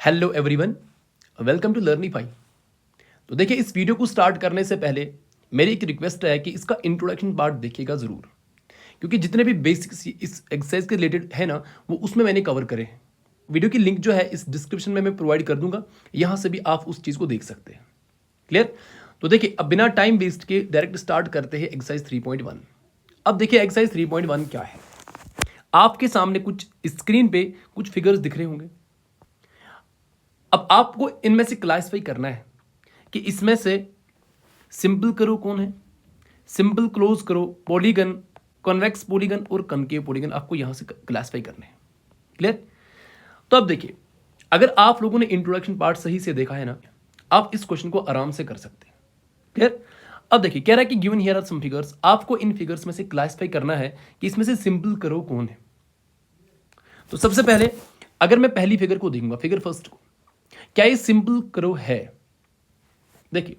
Hello everyone, welcome to Learnify. तो देखिए, इस वीडियो को स्टार्ट करने से पहले मेरी एक रिक्वेस्ट है कि इसका इंट्रोडक्शन पार्ट देखिएगा ज़रूर, क्योंकि जितने भी बेसिक्स इस एक्सरसाइज के रिलेटेड है ना, वो उसमें मैंने कवर करे हैं। वीडियो की लिंक जो है इस डिस्क्रिप्शन में मैं प्रोवाइड कर दूंगा, यहाँ से भी आप उस चीज़ को देख सकते हैं। क्लियर? तो देखिए, अब बिना टाइम वेस्ट के डायरेक्ट स्टार्ट करते हैं एक्सरसाइज 3.1। अब देखिए, एक्सरसाइज 3.1 क्या है। आपके सामने कुछ स्क्रीन पे कुछ फिगर्स दिख रहे होंगे। अब आपको इनमें से क्लासिफाई करना है कि इसमें से सिंपल करो कौन है, सिंपल क्लोज करो, पॉलीगन, कॉन्वेक्स पॉलीगन और कनकेव पॉलीगन, आपको यहां से क्लासिफाई करने हैं। क्लियर? तो अब देखिए, अगर आप लोगों ने इंट्रोडक्शन पार्ट सही से देखा है ना, आप इस क्वेश्चन को आराम से कर सकते हैं। क्लियर? अब देखिए, कह रहा है कि given here are some figures, आपको इन फिगर्स में से क्लासिफाई करना है कि इसमें से सिंपल करो कौन है। तो सबसे पहले अगर मैं पहली फिगर को देखूंगा, फिगर फर्स्ट को, क्या ये सिंपल करो है? देखिए,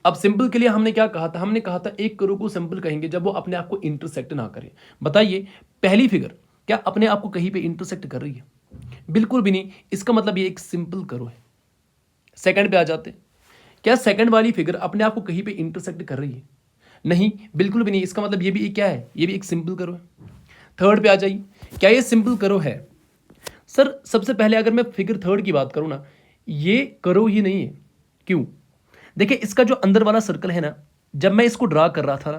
अब सिंपल के लिए हमने क्या कहा था? हमने कहा था एक करो को सिंपल कहेंगे जब वो अपने आप को इंटरसेक्ट ना करे। बताइए, पहली फिगर क्या अपने आप को कहीं पे इंटरसेक्ट कर रही है? बिल्कुल भी नहीं। इसका मतलब ये एक सिंपल करो है। सेकंड पे आ जाते हैं, क्या सेकंड वाली फिगर अपने आप को कहीं पे इंटरसेक्ट कर रही है? नहीं, बिल्कुल भी नहीं। इसका मतलब ये भी क्या है? ये भी एक सिंपल करो है। थर्ड पे आ जाइए, क्या ये सिंपल करो है? सर, सबसे पहले अगर मैं फिगर थर्ड की बात करूं ना, ये करो ही नहीं है। क्यों? देखिए, इसका जो अंदर वाला सर्कल है ना, जब मैं इसको ड्रा कर रहा था ना,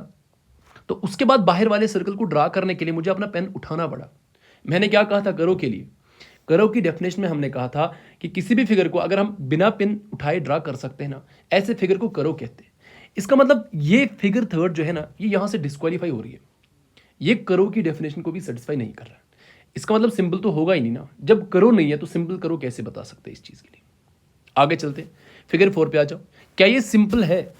तो उसके बाद बाहर वाले सर्कल को ड्रा करने के लिए मुझे अपना पेन उठाना पड़ा। मैंने क्या कहा था करो के लिए? करो की डेफिनेशन में हमने कहा था कि किसी भी फिगर को अगर हम बिना पेन उठाए ड्रा कर सकते हैं ना, ऐसे फिगर को करो कहते हैं। इसका मतलब ये फिगर थर्ड जो है ना, ये यहां से डिस्क्वालीफाई हो रही है। ये करो की डेफिनेशन को भी सेटिस्फाई नहीं कर रहा है। इसका मतलब सिंपल तो होगा ही नहीं ना। जब करो नहीं है तो सिंपल करो कैसे बता सकते हैं इस चीज के लिए? आगे चलते हैं, फिगर 4 पे आ जाओ। क्या ये सिंपल है?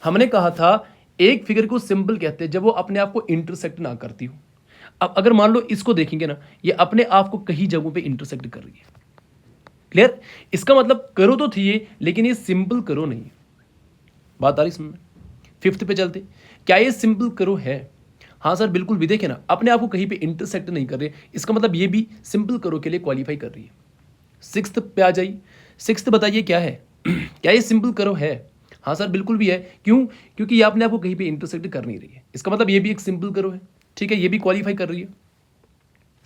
हमने कहा था एक फिगर को सिंपल कहते हैं जब वो अपने आप को इंटरसेक्ट ना करती हो। अब अगर मान लो इसको देखेंगे ना, ये अपने आप को कहीं जगहों पे इंटरसेक्ट कर रही है। क्लियर? इसका मतलब करो तो थी ये, लेकिन ये सिंपल करो नहीं है। बात आ रही सुनना? फिफ्थ पे चलते, क्या ये सिंपल करो है? हाँ सर, बिल्कुल भी। देखे ना, अपने आप को कहीं पे इंटरसेक्ट नहीं कर रहे, इसका मतलब ये भी सिंपल करो के लिए क्वालिफाई कर रही है। सिक्स्थ पे आ जाइए। सिक्स्थ बताइए क्या है? क्या ये सिंपल करो है? हाँ सर, बिल्कुल भी है। क्यों? क्योंकि ये अपने आप को कहीं पे इंटरसेक्ट कर नहीं रही है। इसका मतलब ये भी एक सिंपल करो है। ठीक है, ये भी क्वालिफाई कर रही है।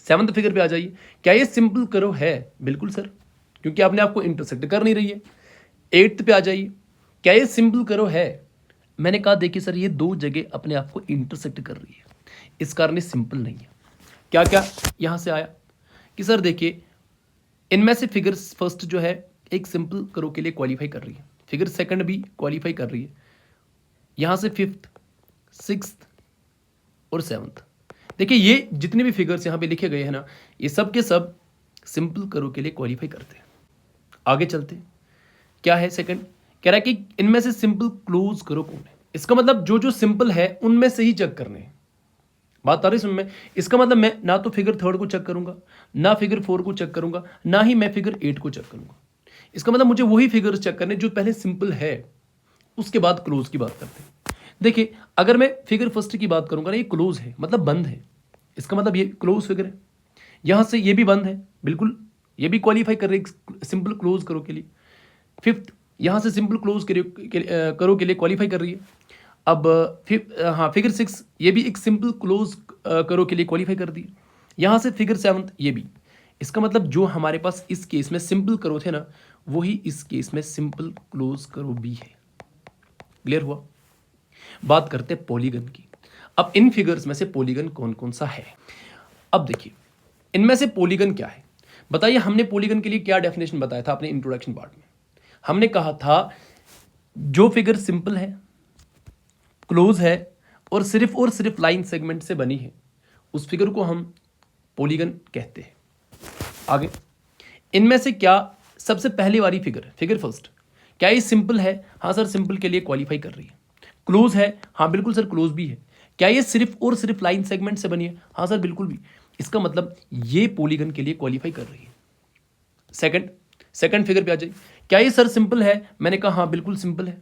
सेवंथ फिगर पे आ जाइए, क्या ये सिंपल करो है? बिल्कुल सर, क्योंकि अपने आप को इंटरसेक्ट कर नहीं रही है। एट्थ पे आ जाइए, क्या ये सिंपल करो है? मैंने कहा देखिए सर, ये दो जगह अपने आप को इंटरसेक्ट कर रही है, इस कारण ये सिंपल नहीं है। क्या क्या यहां से आया कि सर देखिए, इनमें से फिगर फर्स्ट जो है एक सिंपल करो के लिए क्वालिफाई कर रही है, फिगर सेकंड भी क्वालिफाई कर रही है, यहां से फिफ्थ, सिक्स्थ और सेवंथ। देखिए, ये जितने भी फिगर्स यहां पे लिखे गए हैं ना, ये सब के सब सिंपल करो के लिए क्वालिफाई करते हैं। आगे चलते हैं, क्या है सेकंड? कह रहा है कि इनमें से सिंपल क्लोज करो कौन है? इसका मतलब जो जो सिंपल है उनमें से ही चेक करने हैं। बात आ रही सुन में? इसका मतलब मैं ना तो फिगर थर्ड को चेक करूंगा, ना फिगर 4 को चेक करूंगा, ना ही मैं फिगर 8 को चेक करूंगा। इसका मतलब मुझे वही फिगर्स चेक करने जो पहले सिंपल है, उसके बाद क्लोज की बात करते हैं। देखिए, अगर मैं फिगर फर्स्ट की बात करूंगा ना, ये क्लोज है मतलब बंद है, इसका मतलब ये क्लोज फिगर है। यहां से ये भी बंद है, बिल्कुल ये भी क्वालिफाई कर रही है सिंपल क्लोज करो के लिए। फिफ्थ, यहां से सिंपल क्लोज करो के लिए क्वालिफाई कर रही है। अब हाँ, फिगर 6 ये भी एक सिंपल क्लोज करो के लिए क्वालिफाई कर दी। यहां से फिगर 7 ये भी। इसका मतलब जो हमारे पास इस केस में सिंपल करो थे ना, वही इस केस में सिंपल क्लोज करो भी है। क्लियर हुआ? बात करते हैं पॉलीगन की। अब इन फिगर्स में से पॉलीगन कौन कौन सा है? अब देखिए, इनमें से पॉलीगन क्या है बताइए। हमने पॉलीगन के लिए क्या डेफिनेशन बताया था अपने इंट्रोडक्शन पार्ट में? हमने कहा था जो फिगर सिंपल है, क्लोज है और सिर्फ लाइन सेगमेंट से बनी है, उस फिगर को हम पॉलीगन कहते हैं। आगे, इनमें से क्या सबसे पहली वाली फिगर, फिगर फर्स्ट, क्या ये सिंपल है? हाँ सर, सिंपल के लिए क्वालिफाई कर रही है। क्लोज है? हाँ बिल्कुल सर, क्लोज भी है। क्या ये सिर्फ लाइन सेगमेंट से बनी है? हाँ सर, बिल्कुल भी। इसका मतलब ये पॉलीगन के लिए क्वालिफाई कर रही है। सेकंड फिगर पे आ जाइए, क्या ये सर सिंपल है? मैंने कहा हाँ बिल्कुल सिंपल है।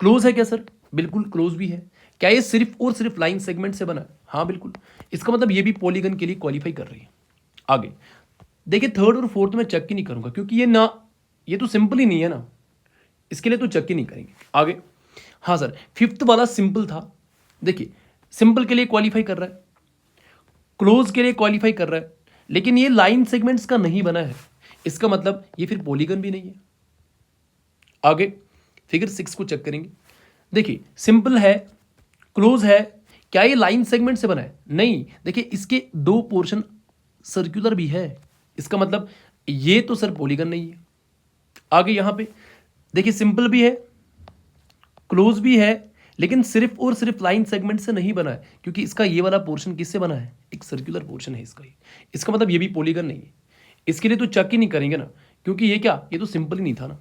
क्लोज है क्या सर? बिल्कुल क्लोज भी है। क्या ये सिर्फ लाइन सेगमेंट से बना है? हाँ बिल्कुल। इसका मतलब ये भी पॉलीगन के लिए क्वालिफाई कर रही है। आगे देखिए थर्ड और फोर्थ में चेक ही नहीं करूंगा क्योंकि ये तो सिंपल ही नहीं है ना, इसके लिए तो चेक ही नहीं करेंगे। आगे, हाँ सर फिफ्थ वाला सिंपल था। देखिए सिंपल के लिए क्वालिफाई कर रहा है, क्लोज के लिए क्वालिफाई कर रहा है, लेकिन ये लाइन सेगमेंट्स का नहीं बना है, इसका मतलब ये फिर पॉलीगन भी नहीं है। आगे फिगर 6 को चेक करेंगे। देखिए सिंपल है, क्लोज है, क्या ये लाइन सेगमेंट से बना है? नहीं। देखिए इसके दो पोर्शन सर्कुलर भी है, इसका मतलब ये तो सर पॉलीगन नहीं है। आगे यहां पे देखिए सिंपल भी है, क्लोज भी है, लेकिन सिर्फ और सिर्फ लाइन सेगमेंट से नहीं बना है, क्योंकि इसका ये वाला पोर्शन किससे बना है? एक सर्कुलर पोर्शन है इसका ही। इसका मतलब ये भी पॉलीगन नहीं है, इसके लिए तो चेक ही नहीं करेंगे ना, क्योंकि ये क्या, ये तो सिंपल ही नहीं था ना।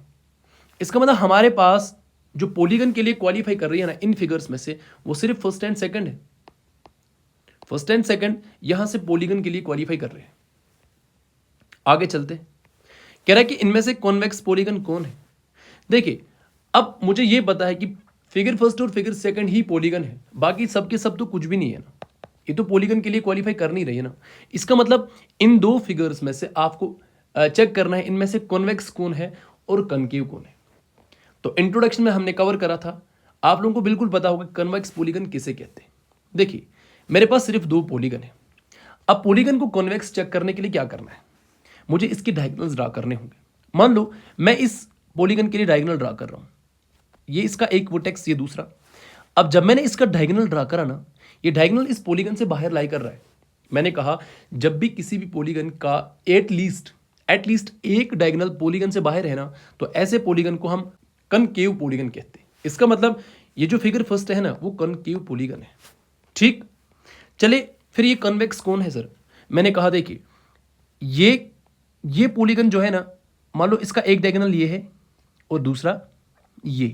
इसका मतलब हमारे पास जो पॉलीगन के लिए क्वालिफाई कर रही है ना इन फिगर्स में से, वो सिर्फ फर्स्ट एंड सेकंड है। फर्स्ट एंड सेकंड यहां से पॉलीगन के लिए क्वालिफाई कर रहे हैं। आगे चलते हैं। कह रहा है कि इनमें से कॉन्वेक्स पॉलीगन कौन है? देखिए अब मुझे यह पता है कि फिगर फर्स्ट और फिगर सेकंड ही पॉलीगन है, बाकी सब के सब तो कुछ भी नहीं है ना, ये तो पॉलीगन के लिए क्वालिफाई कर नहीं रही है ना। इसका मतलब इन दो फिगर्स में से आपको चेक करना है इनमें से कॉन्वेक्स कौन है और कनकेव कौन है। तो इंट्रोडक्शन में हमने कवर करा था, आप लोगों को बिल्कुल पता होगा कन्वेक्स पॉलीगन किसे कहते हैं। देखिए मेरे पास सिर्फ दो पॉलीगन है। अब पॉलीगन को कॉन्वेक्स चेक करने के लिए क्या करना है? मुझे इसकी डायगोनल्स ड्रा करने होंगे। मान लो मैं इस पॉलीगन के लिए डायगोनल ड्रा कर रहा हूं, ये इसका एक वर्टेक्स, ये दूसरा। अब जब मैंने इसका डायगोनल ड्रा करा ना, ये डायगोनल इस पॉलीगन से बाहर लाई कर रहा है। मैंने कहा जब भी किसी भी पॉलीगन का एटलीस्ट एक डायगोनल पॉलीगन से बाहर है ना, तो ऐसे पॉलीगन को हम कनकेव पॉलीगन कहते हैं। इसका मतलब ये जो फिगर फर्स्ट है ना, वो कनकेव पॉलीगन है। ठीक, चले फिर ये कन्वेक्स कौन है सर? मैंने कहा देखिए ये पॉलीगन जो है ना, मान लो इसका एक डायगोनल ये है और दूसरा ये,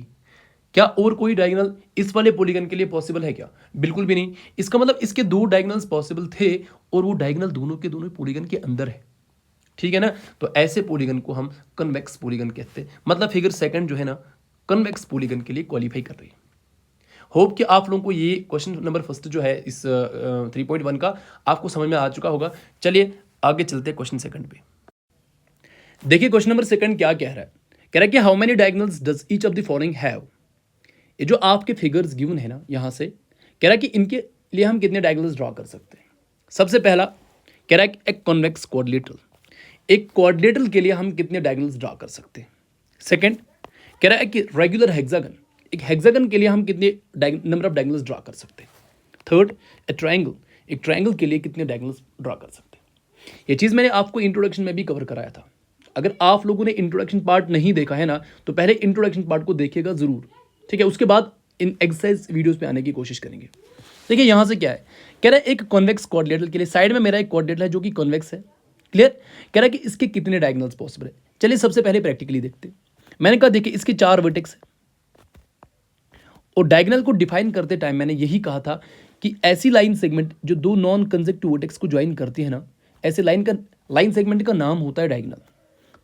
क्या और कोई डायगोनल इस वाले पॉलीगन के लिए पॉसिबल है क्या? बिल्कुल भी नहीं। इसका मतलब इसके दो डायगोनल्स पॉसिबल थे और वो डायगोनल दोनों के दोनों पॉलीगन के अंदर है। ठीक है ना, तो ऐसे पॉलीगन को हम कन्वेक्स पॉलीगन कहते हैं। मतलब फिगर सेकंड जो है ना, कन्वेक्स पॉलीगन के लिए क्वालिफाई कर रही है। होप कि आप लोगों को ये क्वेश्चन नंबर फर्स्ट जो है इस 3.1 का आपको समझ में आ चुका होगा। चलिए आगे चलते हैं क्वेश्चन सेकंड पे। देखिए क्वेश्चन नंबर सेकंड क्या कह रहा है? कह रहा है कि how many diagonals does each of the following have. ये जो आपके फिगर्स गिवन है ना, यहां से कह रहा है कि इनके लिए हम कितने डायगोनल्स ड्रॉ कर सकते हैं। सबसे पहला कह रहा है कि एक कॉन्वेक्स क्वाड्रिलेटरल, एक क्वाड्रिलेटरल के लिए हम कितने डायगोनल्स ड्रॉ कर सकते हैं। सेकंड कह रहा है कि रेगुलर हेक्सागन, एक हेक्सागन के लिए हम कितने नंबर ऑफ डायगोनल्स ड्रॉ कर सकते हैं। थर्ड ए ट्रायंगल, एक ट्रायंगल के लिए कितने डायगोनल्स ड्रॉ कर सकते हैं। ये चीज़ मैंने आपको इंट्रोडक्शन में भी कवर कराया था। अगर आप लोगों ने इंट्रोडक्शन पार्ट नहीं देखा है ना, तो पहले इंट्रोडक्शन पार्ट को देखिएगा जरूर, ठीक है। उसके बाद इन एक्सरसाइज वीडियोस पे आने की कोशिश करेंगे। देखिए यहाँ से क्या है, कह रहा है एक कॉन्वेक्स क्वाड्रिलेटरल के लिए, साइड में मेरा एक क्वाड्रिलेटरल है जो कि कॉन्वेक्स है। क्लियर, कह रहा है कि इसके कितने डायगोनल्स पॉसिबल है। चलिए सबसे पहले प्रैक्टिकली देखते हैं। मैंने कहा देखिए इसके 4 वर्टेक्स है, और डायगोनल को डिफाइन करते टाइम मैंने यही कहा था कि ऐसी लाइन सेगमेंट जो दो नॉन कंसेक्टिव वर्टेक्स को ज्वाइन करती है ना, ऐसे लाइन सेगमेंट का नाम होता है डायगोनल।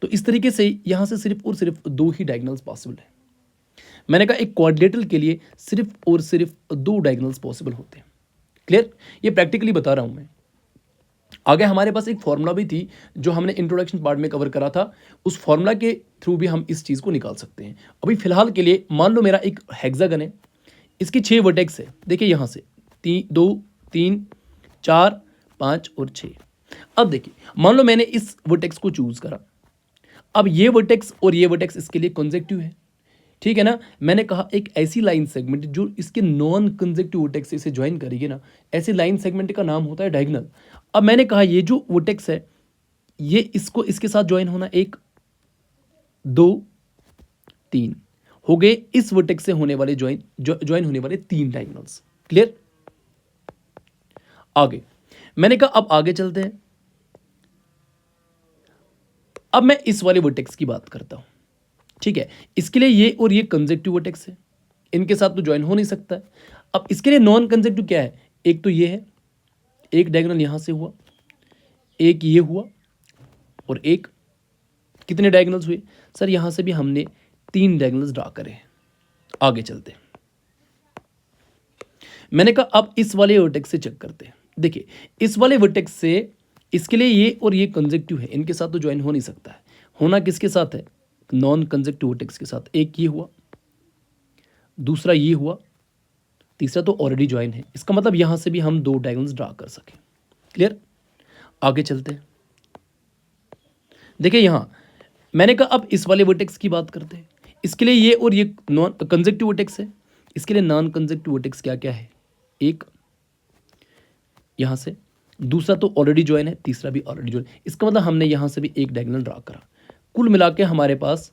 तो इस तरीके से यहां से सिर्फ और सिर्फ 2 ही डायगोनल्स पॉसिबल है। मैंने कहा एक क्वाड्रिलेटरल के लिए सिर्फ और सिर्फ 2 डायगोनल्स पॉसिबल होते हैं। क्लियर, ये प्रैक्टिकली बता रहा हूं मैं। आगे हमारे पास एक फॉर्मूला भी थी जो हमने इंट्रोडक्शन पार्ट में कवर करा था, उस फॉर्मूला के थ्रू भी हम इस चीज़ को निकाल सकते हैं। अभी फिलहाल के लिए मान लो मेरा एक हेक्सागन है, इसकी 6 वर्टेक्स है। देखिए यहाँ से 2 3 4 5 और 6। अब देखिए मान लो मैंने इस वर्टेक्स को चूज करा, अब ये वर्टेक्स और ये वर्टेक्स इसके लिए कंसेक्टिव है, ठीक है ना। मैंने कहा एक ऐसी लाइन सेगमेंट जो इसके नॉन कंसेक्टिव वर्टेक्स से ज्वाइन करेगी ना, ऐसी लाइन सेगमेंट का नाम होता है डायगोनल। अब मैंने कहा ये जो वर्टेक्स है ये इसको इसके साथ ज्वाइन होना, 1 2 3 हो गए इस वर्टेक्स से होने वाले ज्वाइन होने वाले 3 डायगोनल्स। क्लियर, आगे मैंने कहा अब आगे चलते हैं। अब मैं इस वाले वर्टेक्स की बात करता हूं, ठीक है। इसके लिए ये और ये कंसेक्टिव वर्टेक्स है, इनके साथ तो ज्वाइन हो नहीं सकता है। अब इसके लिए नॉन कंसेक्टिव क्या है, एक तो ये है, एक डायगोनल यहां से हुआ, एक ये हुआ, और एक, कितने डायगोनल्स हुए सर? यहां से भी हमने 3 डायगोनल्स ड्रा करे हैं। आगे चलते हैं। मैंने कहा अब इस वाले वर्टेक्स से चेक करते हैं। देखिए इस वाले वर्टेक्स से इसके लिए ये और ये कंजेक्टिव है, इनके साथ तो ज्वाइन हो नहीं सकता है। होना किसके साथ है? नॉन कंजेक्टिव वर्टेक्स के साथ। एक ये हुआ, दूसरा ये हुआ, तीसरा तो ऑलरेडी ज्वाइन है। इसका मतलब यहां से भी हम दो डायगोनल्स ड्रा कर सकें। क्लियर? आगे चलते हैं। देखिए यहां मैंने कहा अब इस वाले वर्टेक्स की बात करते हैं। इसके लिए ये और ये नॉन कंजेक्टिव वर्टेक्स है। इसके लिए नॉन कंजेक्टिव वर्टेक्स क्या क्या है? एक यहां से, दूसरा तो ऑलरेडी ज्वाइन है, तीसरा भी ऑलरेडी ज्वाइन। इसका मतलब हमने यहां से भी एक डायगोनल ड्रा करा। कुल मिला के हमारे पास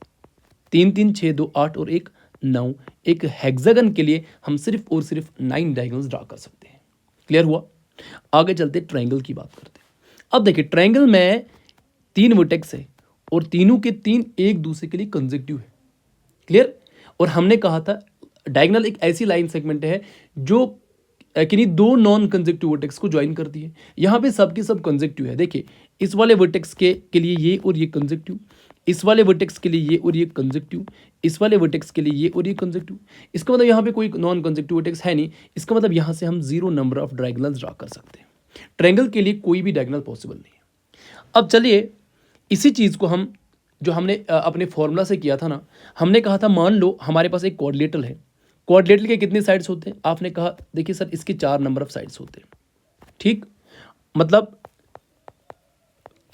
3 3 6 2 8 और 1 9। एक हेक्सागन के लिए हम सिर्फ और सिर्फ 9 डायगोनल्स ड्रा कर सकते हैं। क्लियर हुआ? आगे चलते ट्रायंगल की बात करते हैं। अब देखिए ट्रायंगल में 3 वर्टेक्स है और तीनों के तीन एक दूसरे के लिए कंजेक्टिव है। क्लियर? और हमने कहा था डायगोनल एक ऐसी लाइन सेगमेंट है जो कि दो नॉन कंजेक्टिव वर्टेक्स को ज्वाइन करती है। यहाँ पे सबके सब कंजेक्टिव है। देखिए इस वाले वर्टेक्स के लिए ये और ये कंजेक्टिव, इस वाले वर्टेक्स के लिए ये और ये कंजेक्टिव, इस वाले वर्टेक्स के लिए ये और ये कंजेक्टिव। इसका मतलब यहाँ पे कोई नॉन कंजेक्टिव वर्टेक्स है नहीं। इसका मतलब यहाँ से हम 0 नंबर ऑफ डायगोनल्स ड्रा कर सकते हैं। ट्रायंगल के लिए कोई भी डायगोनल पॉसिबल नहीं है। अब चलिए इसी चीज़ को हम जो हमने अपने फॉर्मूला से किया था ना, हमने कहा था मान लो हमारे पास एक क्वाड्रिलेटरल है। क्वाड्रिलेटरल के कितने साइड्स होते हैं? आपने कहा देखिए सर इसके 4 नंबर ऑफ साइड्स होते हैं। ठीक, मतलब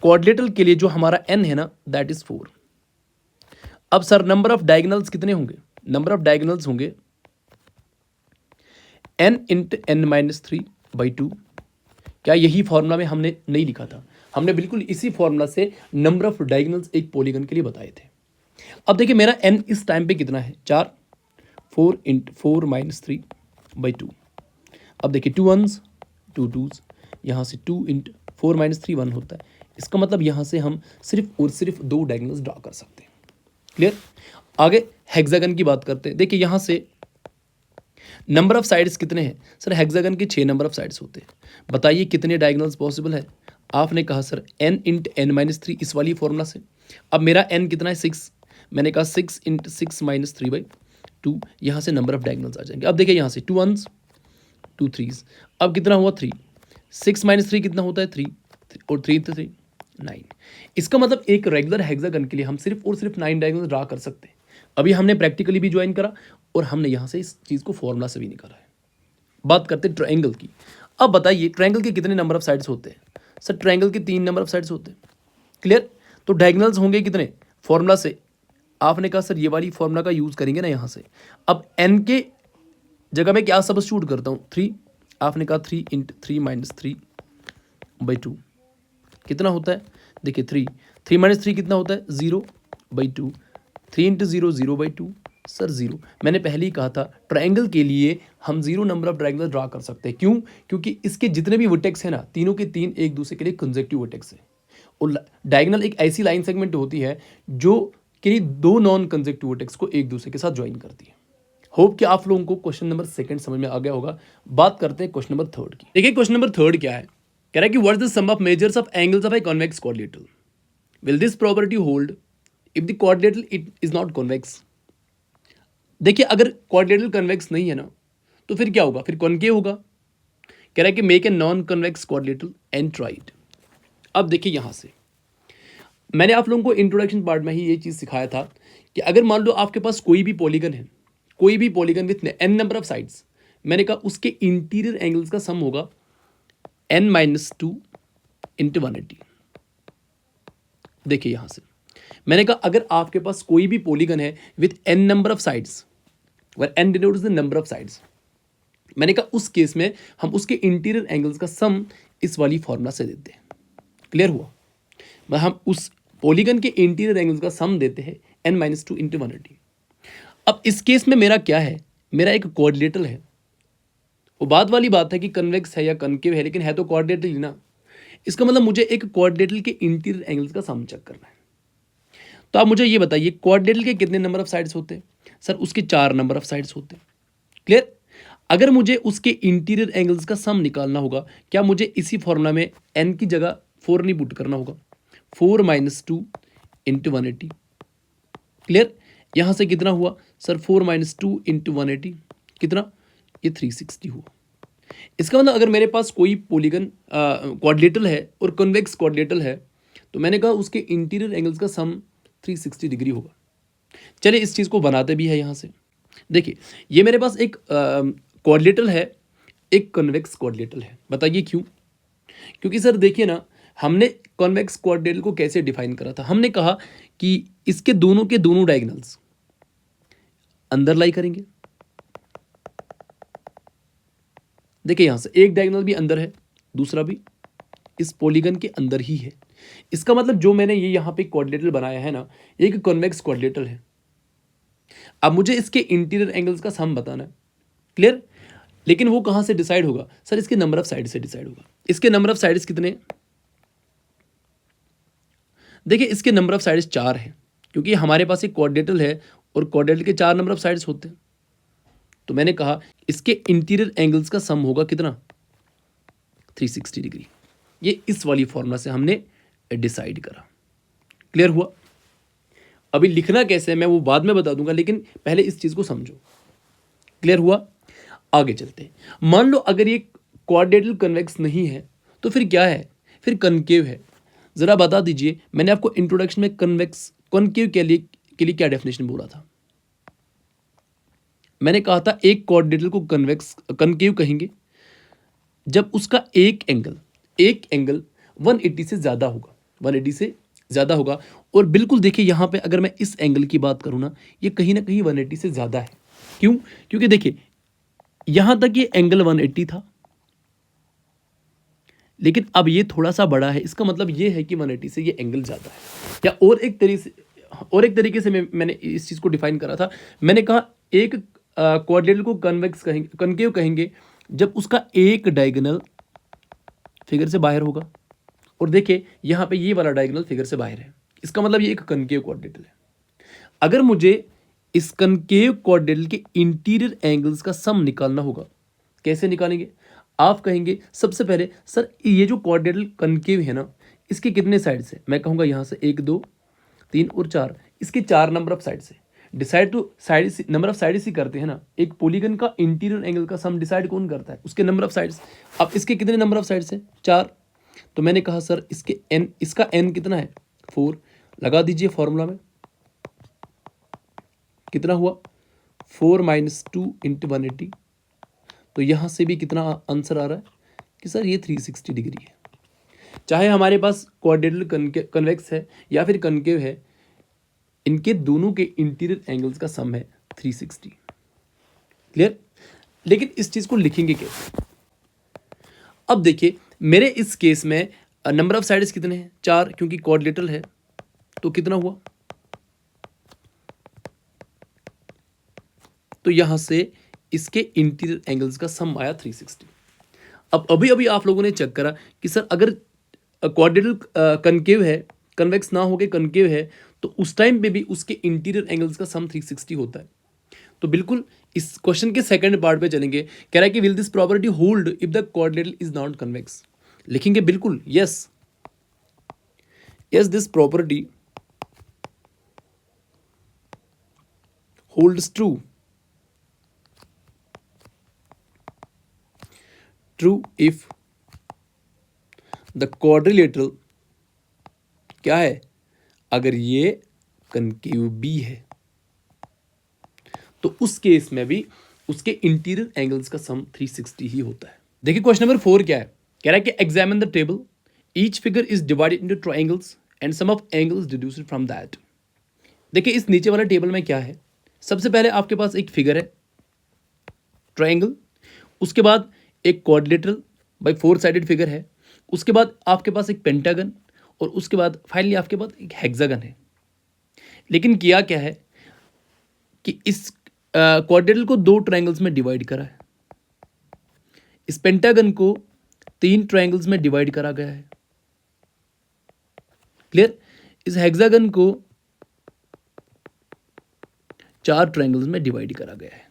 क्वाड्रिलेटरल के लिए जो हमारा n है ना दैट इज 4। अब सर नंबर ऑफ डायगोनल्स कितने होंगे? नंबर ऑफ डायगोनल्स होंगे n इंटू n-3/2। क्या यही फॉर्मूला में हमने नहीं लिखा था? हमने बिल्कुल इसी फॉर्मूला से नंबर ऑफ डायगोनल्स एक पॉलीगन के लिए बताए थे। अब देखिए मेरा n इस टाइम पे कितना है? 4। 4 इंटू 4-3/2। अब देखिए 2 1s 2 2s, यहाँ से 2 इंटू 4-3 1 होता है। इसका मतलब यहाँ से हम सिर्फ और सिर्फ 2 डायगोनल्स ड्रा कर सकते हैं। क्लियर? आगे हेक्सागन की बात करते हैं। देखिए यहाँ से नंबर ऑफ साइड्स कितने हैं? सर हेक्सागन के 6 नंबर ऑफ साइड्स होते हैं। बताइए कितने डायगोनल्स पॉसिबल है? आपने कहा सर n इंटू n-3 इस वाली फॉर्मूला से। अब मेरा n कितना है? 6। मैंने कहा 6 इंटू 6-3/2। यहाँ से नंबर ऑफ डायगोनल्स आ जाएंगे। अब देखिए यहाँ से 2 1s 2 3s। अब कितना हुआ? 3। 6-3 कितना होता है? 3 और 3 तो 3 9। इसका मतलब एक रेगुलर हेक्सागन के लिए हम सिर्फ और सिर्फ 9 डायगोनल्स ड्रा कर सकते हैं। अभी हमने प्रैक्टिकली भी ज्वाइन करा और हमने यहाँ से इस चीज़ को फॉर्मूला से भी निकाला है। बात करते हैं ट्रायंगल की। अब बताइए ट्रायंगल के कितने नंबर ऑफ साइड्स होते हैं? सर ट्रायंगल के 3 नंबर ऑफ साइड्स होते हैं। क्लियर? तो डायगोनल्स होंगे कितने? फॉर्मूला से आपने कहा सर ये वाली फॉर्मूला का यूज़ करेंगे ना यहाँ से। अब n के जगह में क्या सब्स्टिट्यूट करता हूँ? 3। आपने कहा 3 इंटू 3-3/2 कितना होता है? देखिए 3 कितना होता है? 0/2। 3 इंटू 0 0/2। सर 0। मैंने पहले ही कहा था ट्रायंगल के लिए हम 0 नंबर ऑफ डायगोनल ड्रा कर सकते हैं। क्यों? क्योंकि इसके जितने भी वर्टेक्स हैं ना तीनों के तीन एक दूसरे के लिए कंजेक्टिव वर्टेक्स है। और डायगोनल एक ऐसी लाइन सेगमेंट होती है जो कि दो नॉन कंजेक्टिव वर्टेक्स को एक दूसरे के साथ ज्वाइन करती है। होप कि आप लोगों को क्वेश्चन नंबर 2 समझ में आ गया होगा। बात करते हैं क्वेश्चन नंबर 3 की। देखिए क्वेश्चन नंबर 3 क्या है? कह रहा है कि what is the sum of measures of angles of a convex quadrilateral? Will this property hold if the quadrilateral it is not convex? देखिए अगर क्वाड्रिलेटरल कन्वेक्स नहीं है ना तो फिर क्या होगा? फिर कॉन्केव होगा। कह रहा है कि make a non convex quadrilateral and try it. अब देखिए यहां से मैंने आप लोगों को इंट्रोडक्शन पार्ट में ही ये चीज सिखाया था कि अगर मान लो आपके पास कोई भी पॉलीगन है, कोई भी polygon with n number of sides, मैंने कहा उसके इंटीरियर एंगल्स का सम होगा n-2 इंटू 180। देखिए यहां से मैंने कहा अगर आपके पास कोई भी पॉलीगन है with n number of sides, where n denotes the number of sides, मैंने कहा उस केस में हम उसके इंटीरियर एंगल्स का सम इस वाली फॉर्मूला से देते हैं। क्लियर हुआ? मतलब हम उस पॉलीगन के इंटीरियर एंगल्स का सम देते हैं n-2 इंटू 180। अब इस केस में मेरा क्या है? मेरा एक क्वाड्रिलेटरल है। वो बात वाली बात है कि कन्वेक्स है या कनकेव है, लेकिन है तो क्वाड्रिलेटरल ही ना। इसका मतलब मुझे एक क्वाड्रिलेटरल के इंटीरियर एंगल्स का सम चेक करना है। तो आप मुझे ये बताइए क्वाड्रिलेटरल के कितने नंबर ऑफ साइड्स होते हैं? सर उसके 4 नंबर ऑफ साइड्स होते हैं। क्लियर? अगर मुझे उसके इंटीरियर एंगल्स का सम निकालना होगा, क्या मुझे इसी फॉर्मूला में n की जगह 4 नहीं पुट करना होगा? 4-2 इंटू 180। क्लियर? यहां से कितना हुआ? सर 4-2 इंटू 180 कितना? ये 360 हुआ। इसका मतलब अगर मेरे पास कोई पॉलीगन क्वाड्रिलेटरल है और कन्वेक्स क्वाड्रिलेटरल है, तो मैंने कहा उसके इंटीरियर एंगल्स का सम 360 डिग्री होगा। चलिए इस चीज़ को बनाते भी है यहाँ से। देखिए ये मेरे पास एक क्वाड्रिलेटरल है, एक कन्वेक्स क्वाड्रिलेटरल है। बताइए क्यों? क्योंकि सर देखिए ना, हमने कॉन्वेक्स क्वाड्रिलेटरल को कैसे डिफाइन करा था? हमने कहा कि इसके दोनों के दोनों डायगोनल्स अंदर लाई करेंगे। देखिए यहां से एक डायगोनल भी अंदर है, दूसरा भी इस पॉलीगन के अंदर ही है। इसका मतलब जो मैंने ये यहां पे क्वाड्रिलेटरल बनाया है ना, ये एक कॉन्वेक्स क्वाड्रिलेटरल है। अब मुझे इसके इंटीरियर एंगल्स का सम बताना है। क्लियर? लेकिन वो कहां से डिसाइड होगा? सर इसके नंबर ऑफ साइड से डिसाइड होगा। इसके नंबर ऑफ साइड्स कितने? देखिए इसके नंबर ऑफ साइड्स 4 है, क्योंकि हमारे पास एक क्वाड्रिलेटरल है और क्वाड्रिलेटरल के 4 नंबर ऑफ साइड्स होते हैं। तो मैंने कहा इसके इंटीरियर एंगल्स का सम होगा कितना? 360 डिग्री। ये इस वाली फॉर्मूला से हमने डिसाइड करा। क्लियर हुआ? अभी लिखना कैसे है मैं वो बाद में बता दूंगा, लेकिन पहले इस चीज को समझो। क्लियर हुआ? आगे चलते हैं। मान लो अगर ये क्वाड्रिलेटरल कन्वेक्स नहीं है तो फिर क्या है? फिर कनकेव है। जरा बता दीजिए, मैंने आपको इंट्रोडक्शन में कन्वेक्स कॉनकेव के लिए क्या डेफिनेशन बोला था? मैंने कहा था एक क्वाड्रिलेटरल को कन्वेक्स कनकेव कहेंगे जब उसका एक एंगल 180 से ज़्यादा होगा, 180 से ज़्यादा होगा। और बिल्कुल देखिए यहाँ पे अगर मैं इस एंगल की बात करूँ ना, ये कहीं ना कहीं 180 से ज़्यादा है। क्यों? क्योंकि देखिए यहाँ तक ये एंगल 180 था, लेकिन अब ये थोड़ा सा बड़ा है। इसका मतलब ये है कि 180 से ये एंगल ज़्यादा है। या और एक तरीके से मैंने इस चीज़ को डिफाइन करा था। मैंने कहा एक क्वाड्रिलेटरल को कन्वेक्स कहेंगे, कनकेव कहेंगे जब उसका एक डायगोनल फिगर से बाहर होगा। और देखिए यहाँ पे ये वाला डायगोनल फिगर से बाहर है। इसका मतलब ये एक कनकेव क्वाड्रिलेटरल है। अगर मुझे इस कनकेव क्वाड्रिलेटरल के इंटीरियर एंगल्स का सम निकालना होगा, कैसे निकालेंगे? आप कहेंगे सबसे पहले सर ये जो क्वाड्रिलेटरल कनकेव है ना, इसके कितने साइड्स है? मैं कहूँगा यहाँ से 1 2 3 और 4। इसके 4 नंबर ऑफ साइड्स है। Decide to side number of sides ही करते हैं ना। एक पॉलीगन का इंटीरियर एंगल का सम डिसाइड कौन करता है? उसके नंबर ऑफ साइड्स। अब इसके कितने नंबर ऑफ साइड्स है? 4। तो मैंने कहा सर इसका एन कितना है? 4। लगा दीजिए फॉर्मूला में, कितना हुआ? 4 - 2 × 180। तो यहाँ से भी कितना आंसर आ रहा है कि सर ये 360 डिग्री है। चाहे हमारे पास क्वाड्रिलेटरल कन्वेक्स है या फिर कनकेव है, इनके दोनों के इंटीरियर एंगल्स का सम है 360। क्लियर? लेकिन इस चीज को लिखेंगे कैसे? अब देखिए मेरे इस केस में नंबर ऑफ साइड्स कितने हैं? 4, क्योंकि क्वाड्रिलेटरल है। तो कितना हुआ? तो यहां से इसके इंटीरियर एंगल्स का सम आया 360। अब अभी आप लोगों ने चेक करा कि सर अगर क्वाड्रिलेटरल कनकेव है, कन्वेक्स ना होके कनकेव है, तो उस टाइम पे भी उसके इंटीरियर एंगल्स का सम 360 होता है। तो बिल्कुल इस क्वेश्चन के सेकंड पार्ट पे चलेंगे। कह रहा है कि will this property hold if the quadrilateral is not convex? लिखेंगे बिल्कुल yes this property holds true if the quadrilateral क्या है? अगर ये कनकेव भी है तो उस केस में भी उसके इंटीरियर एंगल्स का सम 360 ही होता है। देखिए क्वेश्चन नंबर 4 क्या है? कह रहा है कि examine the table, each figure is divided into triangles and sum of angles deduced from that. देखिए इस नीचे वाला टेबल में क्या है? सबसे पहले आपके पास एक फिगर है ट्रायंगल, उसके बाद एक क्वाड्रिलेटरल बाय 4 साइडेड फिगर है, उसके बाद आपके पास एक पेंटागन, और उसके बाद फाइनली आपके पास एक हेक्सागन है। लेकिन किया क्या है कि इस क्वाड्रिलेटरल को 2 ट्रायंगल्स में डिवाइड करा है, इस पेंटागन को 3 ट्रायंगल्स में डिवाइड करा गया है। क्लियर? इस हेक्सागन को 4 ट्रायंगल्स में डिवाइड करा गया है।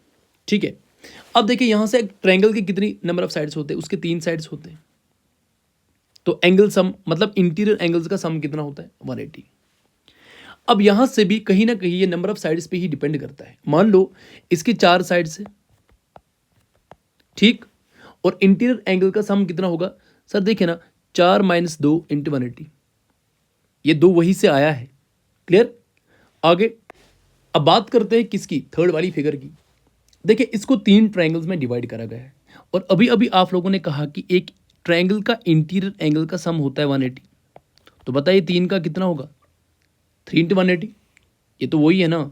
ठीक है, अब देखिए यहां से ट्रायंगल के कितनी नंबर ऑफ साइड्स होते हैं? उसके 3 साइड्स होते हैं। तो एंगल सम मतलब इंटीरियर एंगल्स का सम कितना होता है? 180। अब यहां से भी कहीं ना कहीं ये नंबर ऑफ साइड्स पे ही डिपेंड करता है। मान लो इसके 4 साइड्स है, ठीक, और इंटीरियर एंगल का सम कितना होगा सर, देखिए ना 4 - 2 × 180, ये दो वही से आया है। क्लियर? आगे अब बात करते हैं किसकी, थर्ड वाली फिगर की। देखिए इसको 3 ट्रायंगल्स में डिवाइड करा गया है और अभी अभी आप लोगों ने कहा कि एक ट्रायंगल का इंटीरियर एंगल का सम होता है 180, तो बताइए 3 का कितना होगा, 3 × 180, ये तो वही है ना।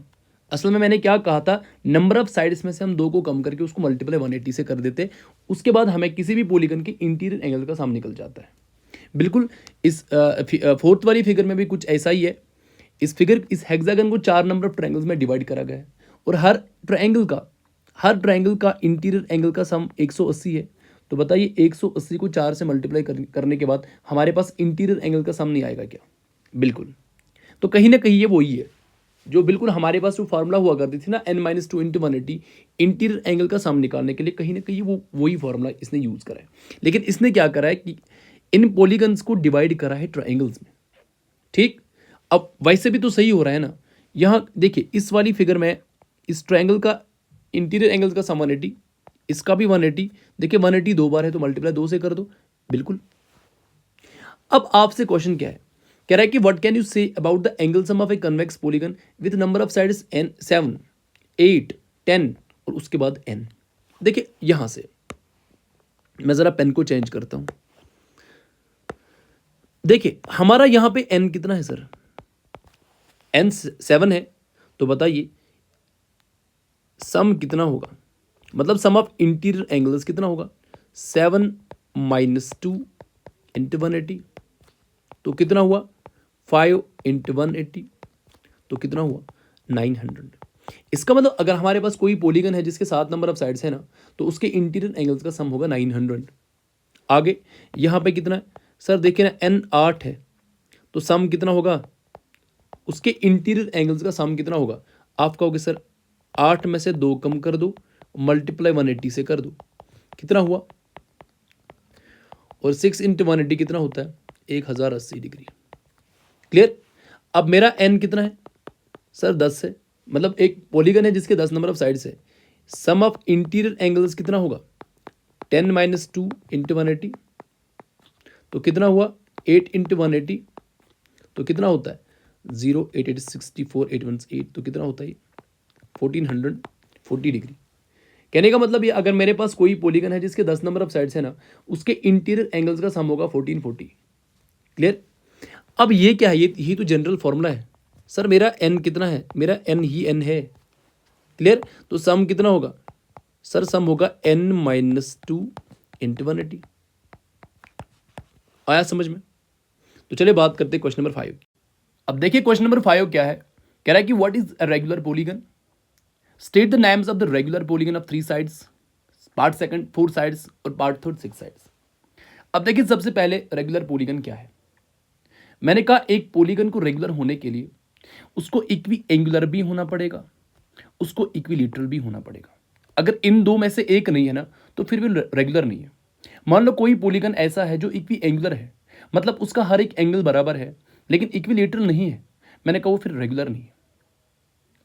असल में मैंने क्या कहा था, नंबर ऑफ साइड्स में से हम 2 को कम करके उसको मल्टीप्लाई 180 से कर देते, उसके बाद हमें किसी भी पॉलीगन के इंटीरियर एंगल का सम निकल जाता है। बिल्कुल इस फोर्थ वाली फिगर में भी कुछ ऐसा ही है। इस हेक्सागन को 4 नंबर ऑफ ट्रायंगल्स में डिवाइड करा गया है और हर ट्रायंगल का इंटीरियर एंगल का सम 180 है। तो बताइए 180 को 4 से मल्टीप्लाई करने के बाद हमारे पास इंटीरियर एंगल का सम नहीं आएगा क्या? बिल्कुल। तो कहीं ना कहीं ये वही है जो बिल्कुल हमारे पास जो फार्मूला हुआ करती थी ना, n - 2 × 180 इंटीरियर एंगल का सम निकालने के लिए, कहीं ना कहीं वो वही फार्मूला इसने यूज करा है। लेकिन इसने क्या करा है कि इन पॉलीगन्स को डिवाइड करा है ट्रायंगल्स में। ठीक, अब वैसे भी तो सही हो रहा है ना। यहाँ देखिए इस वाली फिगर में इस ट्रायंगल का इंटीरियर एंगल का सम 180, इसका भी 180। देखिए 180 दो बार है तो मल्टीप्लाई 2 से कर दो। बिल्कुल। अब आपसे क्वेश्चन क्या है, कह रहा है कि what can you say about the angle sum of a convex polygon with number of sides n 7 8 10 और उसके बाद n। देखिए यहां से मैं जरा पेन को चेंज करता हूं। देखिए हमारा यहां पे n कितना है सर, n 7 है, तो बताइए सम कितना होगा, मतलब सम ऑफ इंटीरियर एंगल्स कितना होगा, 7 - 2 × 180, तो कितना हुआ 5 × 180, तो कितना हुआ 900। इसका मतलब अगर हमारे पास कोई पॉलीगन है जिसके 7 नंबर ऑफ साइड्स है ना, तो उसके इंटीरियर एंगल्स का सम होगा 900। आगे यहाँ पे कितना है सर, देखिए ना n 8 है, तो सम कितना होगा, उसके इंटीरियर एंगल्स का सम कितना होगा। आप कहोगे सर 8 में से 2 कम कर दो, मल्टीप्लाई 180 से कर दो, कितना हुआ, और 6 × 180 कितना होता है 1080 डिग्री। क्लियर? अब मेरा n कितना है सर 10 है, मतलब एक पॉलीगन है जिसके 10 नंबर ऑफ साइड्स है, सम ऑफ इंटीरियर एंगल्स कितना होगा 10 - 2 × 180, तो कितना हुआ 8 × 180, तो कितना होता है 0 8 8 64 8 1 8, तो कितना होता है 1440 डिग्री। कहने का मतलब ये अगर मेरे पास कोई पॉलीगन है जिसके 10 नंबर ऑफ साइड्स है ना, उसके इंटीरियर एंगल्स का सम होगा 1440। क्लियर? अब ये क्या है, यही तो जनरल फॉर्मूला है सर। मेरा n कितना है, मेरा n ही n है। क्लियर? तो सम कितना होगा सर, सम होगा n - 2 × 180। आया समझ में? तो चलिए बात करते हैं क्वेश्चन नंबर 5। अब देखिए क्वेश्चन नंबर 5 क्या है, कह रहा है कि what is a regular polygon, state the names of the regular polygon of 3 sides, part second 4 sides और पार्ट थर्ड 6 साइड्स। अब देखिए सबसे पहले रेगुलर पॉलीगन क्या है। मैंने कहा एक पॉलीगन को रेगुलर होने के लिए उसको इक्वी एंगुलर भी होना पड़ेगा, उसको इक्विलेटरल भी होना पड़ेगा। अगर इन दो में से एक नहीं है ना, तो फिर भी रेगुलर नहीं है। मान लो कोई पॉलीगन ऐसा है जो इक्वी एंगुलर है, मतलब उसका हर एक एंगल बराबर है, लेकिन इक्विलेटरल नहीं है, मैंने कहा वो फिर रेगुलर नहीं है।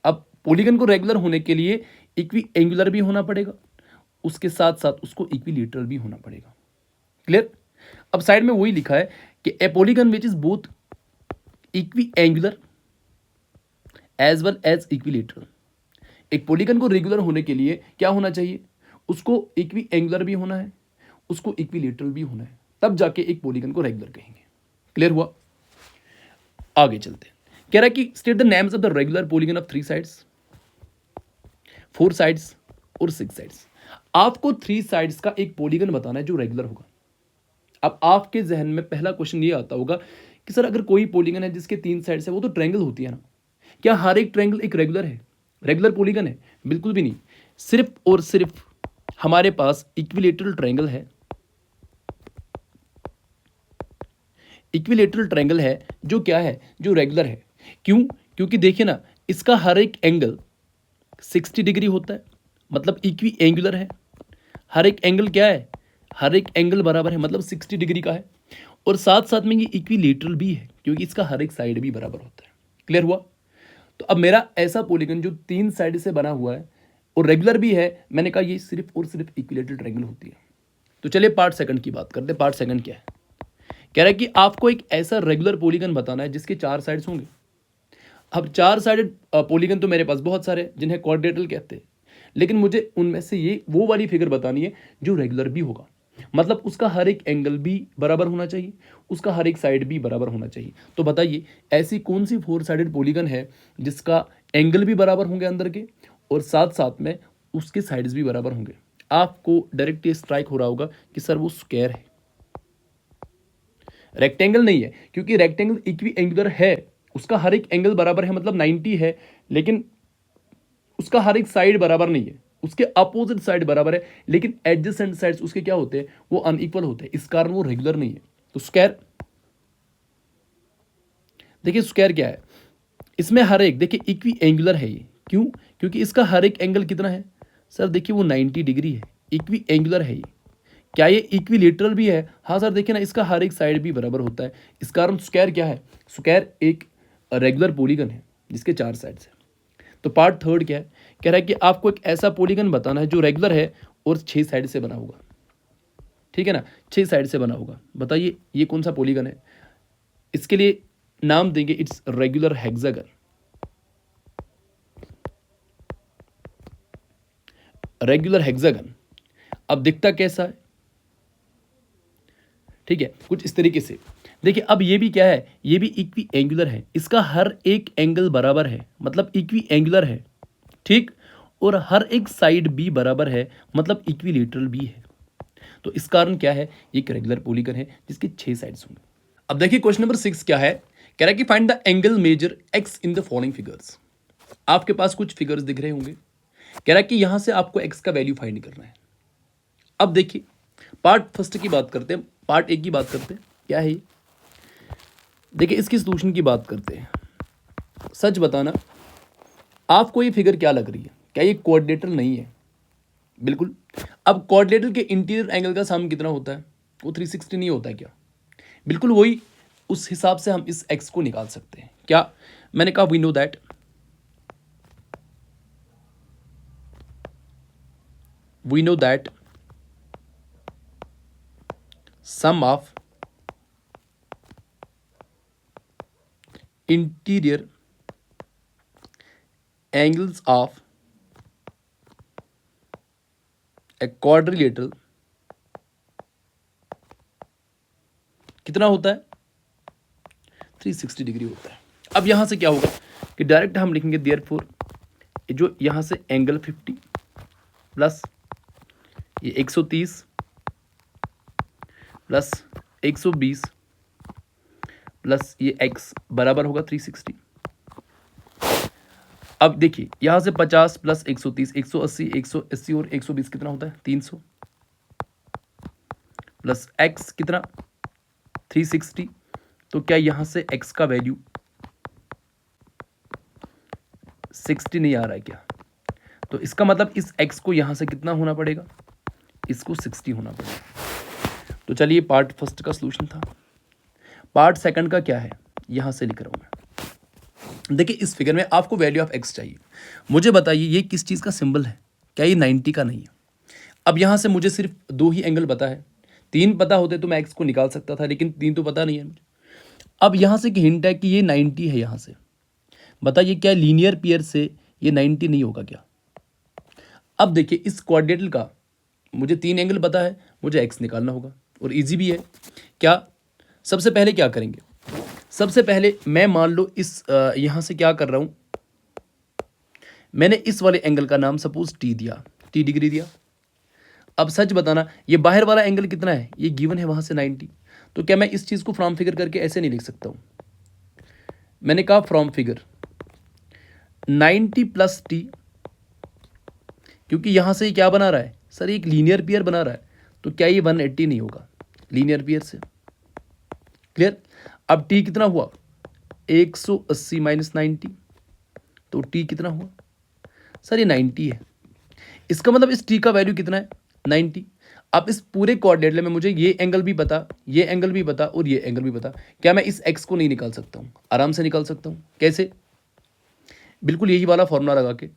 अब पॉलीगन को रेगुलर होने के लिए इक्वी एंगुलर भी होना पड़ेगा, उसके साथ साथ उसको इक्विलेटरल भी होना पड़ेगा। क्लियर? अब साइड में वही लिखा है कि a polygon which is both equiangular as well as equilateral. एक पॉलीगन को रेगुलर होने के लिए क्या होना चाहिए, उसको इक्वी एंगुलर भी होना है, उसको इक्विलेटरल भी होना है, तब जाके एक पॉलीगन को रेगुलर कहेंगे। क्लियर हुआ? आगे चलते हैं। कह रहा है कि state the names of the regular polygon of 3 sides, 4 sides और 6 साइड्स। आपको 3 साइड्स का एक पॉलीगन बताना है जो रेगुलर होगा। अब आपके जहन में पहला क्वेश्चन ये आता होगा कि सर अगर कोई पॉलीगन है जिसके 3 साइड्स है, वो तो ट्रायंगल होती है ना, क्या हर एक ट्रायंगल एक रेगुलर है, रेगुलर पॉलीगन है? बिल्कुल भी नहीं। सिर्फ और सिर्फ हमारे पास इक्विलेटरल ट्रायंगल है, इक्विलेटरल ट्रायंगल है जो क्या है, जो रेगुलर है। क्यों? क्योंकि देखिए ना इसका हर एक एंगल 60 डिग्री होता है, मतलब इक्वी एंगुलर है। हर एक एंगल क्या है, हर एक एंगल बराबर है, मतलब 60 डिग्री का है, और साथ साथ में ये इक्विलेटरल भी है क्योंकि इसका हर एक साइड भी बराबर होता है। क्लियर हुआ? तो अब मेरा ऐसा पॉलीगन जो 3 साइड से बना हुआ है और रेगुलर भी है, मैंने कहा ये सिर्फ और सिर्फ इक्विलेटरल ट्रायंगल होती है। तो चलिए पार्ट सेकंड की बात करते हैं। पार्ट सेकंड क्या है? कह रहा है कि आपको एक ऐसा रेगुलर पॉलीगन बताना है जिसके 4 साइड्स होंगे। अब 4 साइडेड पॉलीगन तो मेरे पास बहुत सारे हैं जिन्हें क्वाड्रेटल कहते हैं, लेकिन मुझे उनमें से ये वो वाली फिगर बतानी है जो रेगुलर भी होगा, मतलब उसका हर एक एंगल भी बराबर होना चाहिए, उसका हर एक साइड भी बराबर होना चाहिए। तो बताइए ऐसी कौन सी 4 साइडेड पॉलीगन है जिसका एंगल भी बराबर होंगे अंदर के, और साथ साथ में उसके साइड्स भी बराबर होंगे। आपको डायरेक्ट ये स्ट्राइक हो रहा होगा कि सर वो स्क्वायर है, रेक्टेंगल नहीं है, क्योंकि रेक्टेंगल इक्वी एंगुलर है, उसका हर एक एंगल बराबर है, मतलब 90 है, लेकिन उसका हर एक साइड बराबर नहीं है, उसके अपोजिट साइड बराबर है, लेकिन एडजेसेंट साइड्स उसके क्या होते हैं, वो अनइक्वल होते हैं, इस कारण वो रेगुलर नहीं है। तो स्क्वायर, देखिए स्क्वायर क्या है, इसमें हर एक, देखिए इक्वी एंगुलर है ये, क्यों? क्योंकि इसका हर एक एंगल कितना है सर, देखिए वो 90 डिग्री है, इक्वी एंगुलर है ये। क्या ये इक्विलेटरल भी है? हाँ सर, देखिए ना इसका हर एक साइड भी बराबर होता है, इस कारण स्क्वायर क्या है, स्क्वायर एक रेगुलर पॉलीगन है जिसके 4 साइड्स है। तो पार्ट थर्ड क्या है? कह रहा है कि आपको एक ऐसा पॉलीगन बताना है जो रेगुलर है और 6 साइड से बना होगा, ठीक है ना, 6 साइड से बना होगा। बताइए ये कौन सा पॉलीगन है? इसके लिए नाम देंगे it's regular hexagon. Regular hexagon अब दिखता कैसा है? ठीक है, कुछ इस तरीके से। देखिए अब ये भी क्या है, ये भी इक्वी एंगुलर है, इसका हर एक एंगल बराबर है, मतलब इक्वी एंगुलर है, ठीक, और हर एक साइड भी बराबर है, मतलब इक्विलेटरल भी है। तो इस कारण क्या है, ये एक रेगुलर पॉलीगन है जिसके 6 साइड्स होंगे। अब देखिए क्वेश्चन नंबर 6 क्या है? कह रहा है कि find the angle measure x in the following figures. आपके पास कुछ फिगर्स दिख रहे होंगे, कह रहा है कि यहां से आपको एक्स का वैल्यू फाइंड करना है। अब देखिए पार्ट फर्स्ट की बात करते हैं, पार्ट एक की बात करते हैं, क्या है ये? देखिए इसकी सॉल्यूशन की बात करते हैं। सच बताना, आपको ये फिगर क्या लग रही है? क्या ये क्वाड्रेटल नहीं है? बिल्कुल। अब क्वाड्रेटल के इंटीरियर एंगल का सम कितना होता है? वो 360 नहीं होता है क्या? बिल्कुल वही, उस हिसाब से हम इस एक्स को निकाल सकते हैं। क्या? मैंने कहा we know that, we know that sum of interior angles of a quadrilateral कितना होता है? 360 डिग्री होता है। अब यहां से क्या होगा कि डायरेक्ट हम लिखेंगे देयरफॉर जो यहां से एंगल 50 प्लस ये 130 प्लस 120 प्लस ये x बराबर होगा 360। अब देखिए यहां से 50 प्लस 130 180 180 और 120 कितना होता है? 300 प्लस x कितना? 360। तो क्या यहां से x का वैल्यू 60 नहीं आ रहा है क्या? तो इसका मतलब इस x को यहां से कितना होना पड़ेगा? इसको 60 होना पड़ेगा। तो चलिए पार्ट फर्स्ट का सॉल्यूशन था। पार्ट सेकंड का क्या है, यहां से लिख रहा हूं मैं। देखिए इस फिगर में आपको वैल्यू ऑफ x चाहिए। मुझे बताइए ये किस चीज का सिंबल है? क्या ये 90 का नहीं है? अब यहां से मुझे सिर्फ 2 ही एंगल पता है, 3 पता होते तो मैं x को निकाल सकता था, लेकिन 3 तो पता नहीं है मुझे। अब यहां से एक हिंट है कि ये 90 है। यहां से बताइए क्या लीनियर पेयर से ये 90 नहीं होगा क्या? अब देखिए इस क्वाड्रेटल का मुझे 3 एंगल पता है, मुझे x निकालना होगा और इजी भी है। क्या? सबसे पहले क्या करेंगे, सबसे पहले मैं मान लो इस यहां से क्या कर रहा हूं, मैंने इस वाले एंगल का नाम सपोज t दिया, t डिग्री दिया। अब सच बताना ये बाहर वाला एंगल कितना है, ये गिवन है वहां से 90। तो क्या मैं इस चीज को फ्रॉम फिगर करके ऐसे नहीं लिख सकता हूं? मैंने कहा फ्रॉम फिगर 90 प्लस टी, क्योंकि यहां से क्या बना रहा है सर, एक लीनियर पेयर बना रहा है, तो क्या ये 180 नहीं होगा लीनियर पेयर से? क्लियर? अब टी कितना हुआ? 180 माइनस 90, तो टी कितना हुआ सर? ये 90 है। इसका मतलब इस टी का वैल्यू कितना है? 90। अब इस पूरे कोऑर्डिनेट में मुझे ये एंगल भी पता, ये एंगल भी पता और ये एंगल भी पता। क्या मैं इस एक्स को नहीं निकाल सकता हूं? आराम से निकाल सकता हूं। कैसे? बिल्कुल यही वाला फॉर्मूला लगा के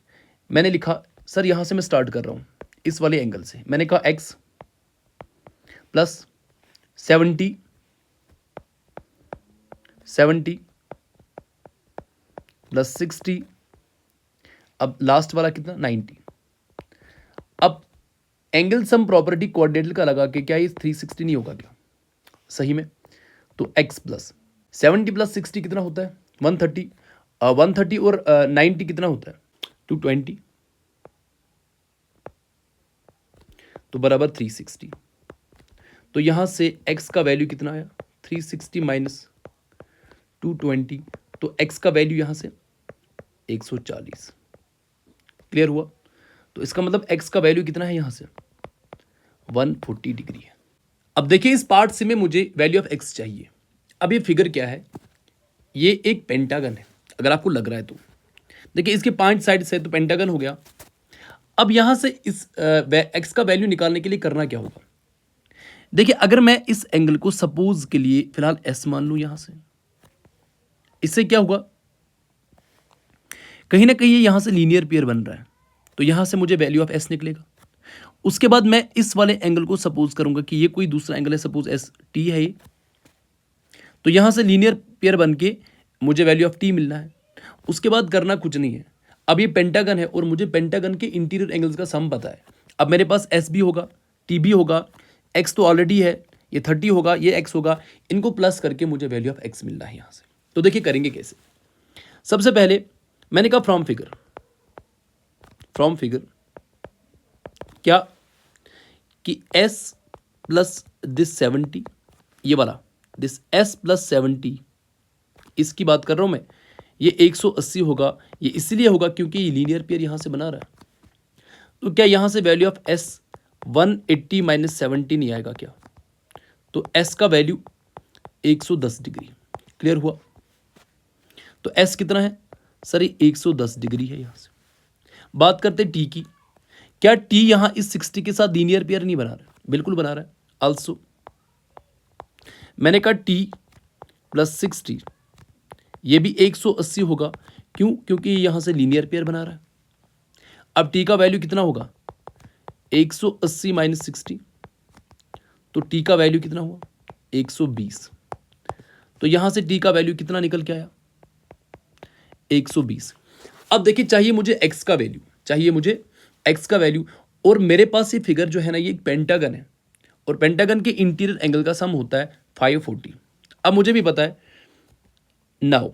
मैंने लिखा, सर यहां से मैं स्टार्ट कर रहा हूं इस वाले एंगल से। मैंने कहा एक्स प्लस 70 प्लस 60, अब लास्ट वाला कितना 90। अब एंगल सम प्रॉपर्टी क्वाड्रेटिक का लगा के क्या ये 360 नहीं होगा क्या सही में? तो x प्लस 70 प्लस 60 कितना होता है 130, 130 और 90 कितना होता है 220, तो बराबर 360। तो यहां से x का वैल्यू कितना आया 360 माइनस 220, तो x का वैल्यू यहां से 140। क्लियर हुआ? तो इसका मतलब x का वैल्यू कितना है यहां से 140 डिग्री है। अब देखिए इस पार्ट से में मुझे वैल्यू ऑफ x चाहिए। अब ये फिगर क्या है, ये एक पेंटागन है अगर आपको लग रहा है तो। देखिए इसके 5 साइड्स है तो पेंटागन हो गया। अब यहां से इस x का वैल्यू निकालने के लिए करना क्या होगा, देखिए अगर मैं इस एंगल को सपोज के लिए फिलहाल s मान लूं यहां से, इससे क्या होगा कहीं ना कहीं यहां से लीनियर पेयर बन रहा है, तो यहां से मुझे वैल्यू ऑफ s निकलेगा। उसके बाद मैं इस वाले एंगल को सपोज करूंगा कि ये कोई दूसरा एंगल है, सपोज एस टी है ये, तो यहां से लीनियर पेयर बन के मुझे वैल्यू ऑफ टी मिलना है। उसके बाद करना कुछ नहीं है, अब ये पेंटागन है और मुझे पेंटागन के इंटीरियर एंगल्स का सम पता है। अब मेरे पास एस भी होगा, टी भी होगा, एक्स तो ऑलरेडी है, ये 30 होगा, ये एक्स होगा, इनको प्लस करके मुझे वैल्यू ऑफ एक्स मिलना है यहां से। तो देखिए करेंगे कैसे। सबसे पहले मैंने कहा फ्रॉम फिगर क्या कि s प्लस दिस 70, ये वाला दिस s प्लस 70, इसकी बात कर रहा हूं मैं, ये 180 होगा। ये इसलिए होगा क्योंकि ये लीनियर पेयर यहां से बना रहा है। तो क्या यहां से वैल्यू ऑफ s 180 माइनस 70 नहीं आएगा क्या? तो s का वैल्यू 110 डिग्री। क्लियर हुआ? तो s कितना है सर, ये 110 डिग्री है। यहां से बात करते t की, क्या t यहां इस 60 के साथ लीनियर पेयर नहीं बना रहा है? बिल्कुल बना रहा है। आल्सो मैंने कहा t प्लस 60, ये भी 180 होगा। क्यों? क्योंकि यहां से लीनियर पेयर बना रहा है। अब t का वैल्यू कितना होगा 180 माइनस 60, तो t का वैल्यू कितना हुआ 120। तो यहां से t का वैल्यू कितना निकल के आया 120। अब देखिए चाहिए मुझे x का वैल्यू, चाहिए मुझे x का वैल्यू, और मेरे पास ये फिगर जो है ना ये एक पेंटागन है और पेंटागन के इंटीरियर एंगल का सम होता है 540। अब मुझे भी पता है नाउ,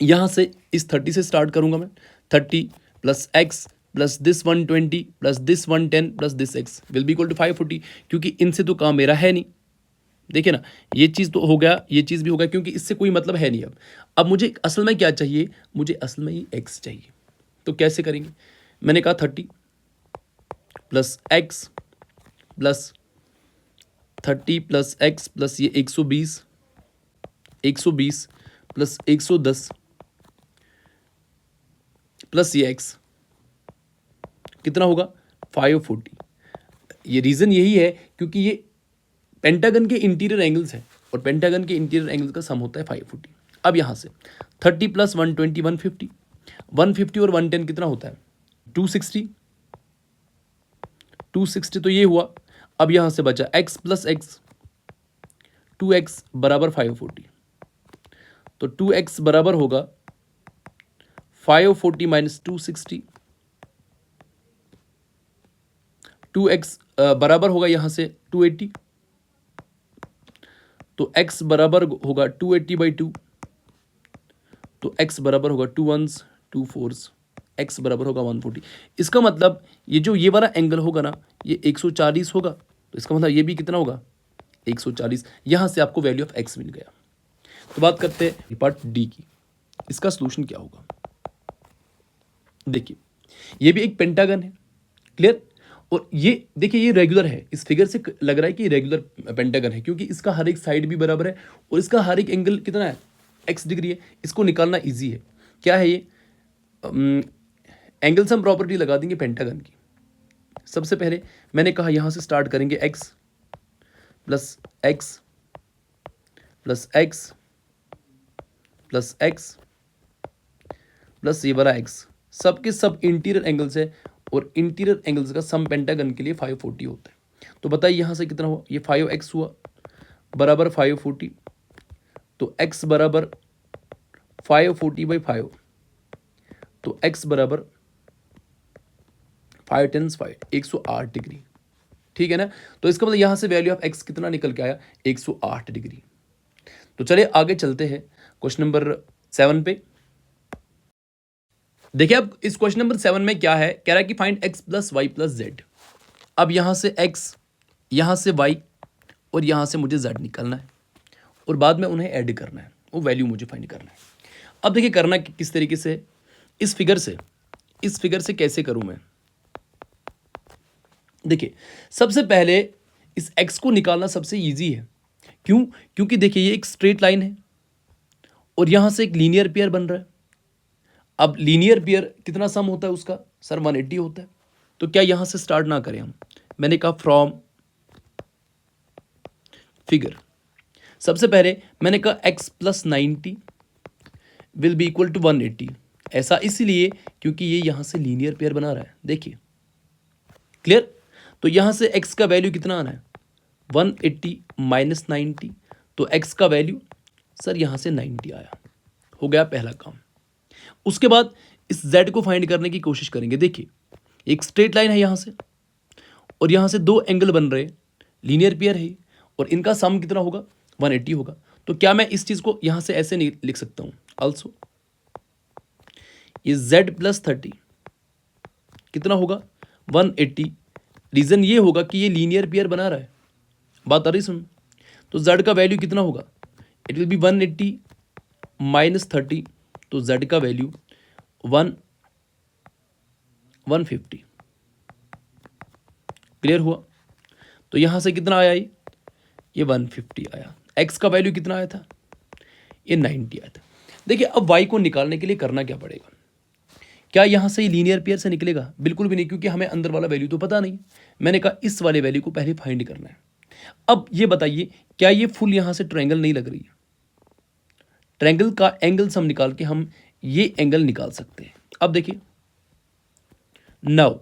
यहां से इस 30 से स्टार्ट करूंगा मैं, 30 plus x plus this 120 plus this 110 plus this x will be equal to 540, क्योंकि इनसे तो काम मेरा है नहीं। देखिए ना, ये चीज़ तो हो गया, ये चीज़ भी हो गया, क्योंकि इससे कोई मतलब है नहीं। अब मुझे असल में क्या चाहिए, मुझे असल में ही x चाहिए। तो कैसे करेंगे, मैंने कहा 30 plus x plus 30 plus x plus ये 120 प्लस 110 प्लस ये x कितना होगा 540। ये रीज़न यही है क्योंकि ये पेंटागन के इंटीरियर एंगल्स है और पेंटागन के इंटीरियर एंगल्स का सम होता है 540। अब यहाँ से 30 प्लस 120 150, 150 और 110 कितना होता है 260, 260 तो ये हुआ। अब यहाँ से बचा x प्लस x, 2x बराबर 540, तो 2x बराबर होगा 540 माइनस 260, 2x बराबर होगा यहाँ से 280, तो x बराबर होगा 280 बाई 2, तो x बराबर होगा 2 1s 2 4s, x बराबर होगा 140। इसका मतलब ये जो ये वाला एंगल होगा ना ये 140 होगा, तो इसका मतलब ये भी कितना होगा 140। यहाँ से आपको वैल्यू ऑफ x मिल गया। तो बात करते हैं पार्ट डी की, इसका सोल्यूशन क्या होगा। देखिए ये भी एक पेंटागन है, क्लियर, और ये देखिए ये रेगुलर है, इस फिगर से लग रहा है कि रेगुलर पेंटागन है क्योंकि इसका हर एक साइड भी बराबर है और इसका हर एक एंगल कितना है x डिग्री है। इसको निकालना इजी है। क्या है ये, एंगल सम प्रॉपर्टी लगा देंगे पेंटागन की। सबसे पहले मैंने कहा यहां से स्टार्ट करेंगे x plus x plus x plus x plus ये वाला x, सब के सब इंटीरियर एंगल्स है और इंटीरियर एंगल्स का सम पेंटागन के लिए 540 होता है। तो बताइए यहाँ से कितना हुआ, ये 5x हुआ बराबर 540, तो x बराबर 540/5, तो x बराबर 5 × 5 108 डिग्री, ठीक है ना। तो इसका मतलब यहाँ से वैल्यू ऑफ x कितना निकल के आया, 108 डिग्री। तो चलिए आगे चलते हैं क्वेश्चन नंबर 7 पे। देखिए अब इस क्वेश्चन नंबर 7 में क्या है, कह रहा है कि फाइंड x + y + z। अब यहाँ से x, यहाँ से y और यहाँ से मुझे z निकालना है और बाद में उन्हें ऐड करना है, वो वैल्यू मुझे फाइंड करना है। अब देखिए करना किस तरीके से, इस फिगर से कैसे करूं मैं। देखिए सबसे पहले इस x को निकालना सबसे इजी है, क्यों, क्योंकि देखिए ये एक स्ट्रेट लाइन है और यहां से एक लीनियर पेयर बन रहा है। अब लीनियर पेयर कितना सम होता है उसका, सर 180 होता है। तो क्या यहां से स्टार्ट ना करें हम, मैंने कहा फ्रॉम फिगर। सबसे पहले मैंने कहा x + 90 will be equal to 180, ऐसा इसलिए क्योंकि ये यहां से लीनियर पेयर बना रहा है। देखिए क्लियर। तो यहां से x का वैल्यू कितना आना है, 180 - 90, तो x का वैल्यू सर यहां से 90 आया। हो गया पहला काम। उसके बाद इस z को फाइंड करने की कोशिश करेंगे। देखिए एक स्ट्रेट लाइन है यहां से और यहां से दो एंगल बन रहे हैं, लीनियर पेयर है और इनका सम कितना होगा, 180 होगा। तो क्या मैं इस चीज को यहां से ऐसे नहीं लिख सकता हूं, ऑल्सो ये z + 30 कितना होगा, 180। रीजन ये होगा कि ये लीनियर पेयर बना रहा है, बात आ रही सुन। तो z का वैल्यू कितना होगा, इट विल बी 180 - 30, तो z का वैल्यू 150। क्लियर हुआ। तो यहां से कितना आया, ये 150 आया। x का वैल्यू कितना आया था, ये 90 आया था। देखिए अब y को निकालने के लिए करना क्या पड़ेगा, क्या यहां से लीनियर पेयर से निकलेगा, बिल्कुल भी नहीं, क्योंकि हमें अंदर वाला वैल्यू तो पता नहीं। मैंने कहा इस वाले वैल्यू को पहले फाइंड करना है। अब ये बताइए क्या ये फुल यहां से ट्रायंगल नहीं लग रही है, ट्रायंगल का एंगल सम निकाल के हम ये एंगल निकाल सकते हैं। अब देखिए नाउ